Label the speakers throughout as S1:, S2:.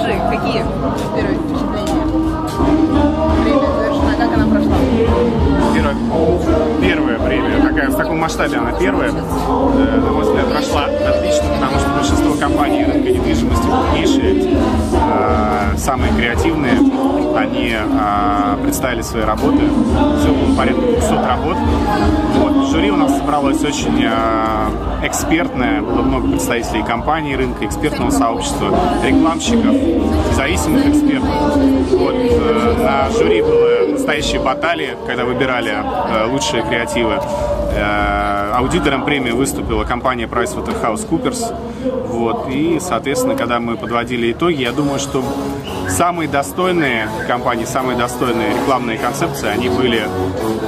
S1: Расскажи, какие первые впечатления? Премия завершена, как она прошла?
S2: Первая премия, такая, в таком масштабе она первая, на мой взгляд, прошла отлично, потому что большинство компаний рынка недвижимости крупнейшие, самые креативные, они представили свои работы, всего было порядка 200 работ. Вот. Жюри у нас собралось очень экспертное, было много представителей компаний рынка, экспертного сообщества, рекламщиков, независимых экспертов. Вот. На жюри было настоящие баталии, когда выбирали лучшие креативы. Аудитором премии выступила компания PricewaterhouseCoopers. Вот. И, соответственно, когда мы подводили итоги, я думаю, что самые достойные компании, самые достойные рекламные концепции, они были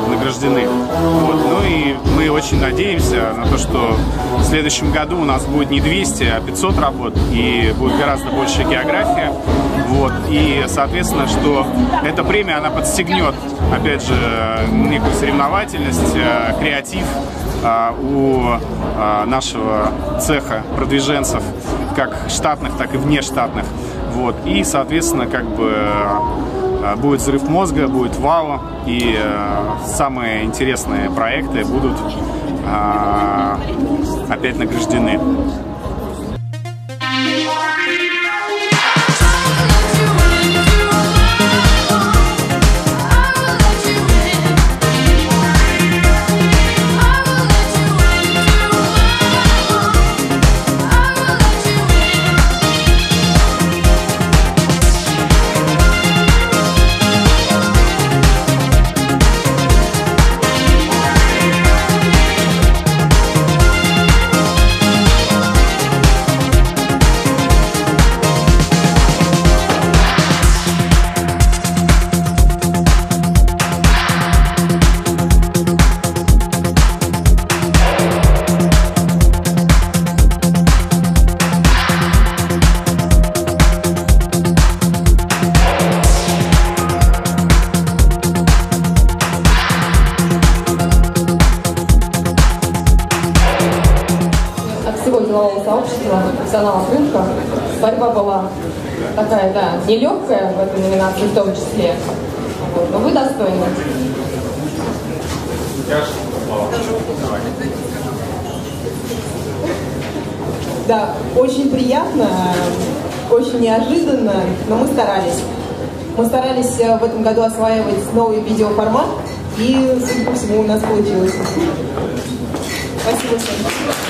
S2: награждены. Вот. Ну и мы очень надеемся на то, что в следующем году у нас будет не 200, а 500 работ, и будет гораздо больше география. Вот. И, соответственно, что эта премия, она подстегнет, опять же, некую соревновательность, креатив у нашего цеха продвиженцев, как штатных, так и внештатных. Вот. И, соответственно, как бы будет взрыв мозга, будет вау, и самые интересные проекты будут опять награждены.
S3: Делового сообщества, профессионалов рынка. Борьба была такая, да, нелегкая в этой номинации в том числе. Вот, но вы достойны. Да, очень приятно, очень неожиданно, но мы старались. Мы старались в этом году осваивать новый видеоформат, и, судя по всему, у нас получилось. Спасибо всем.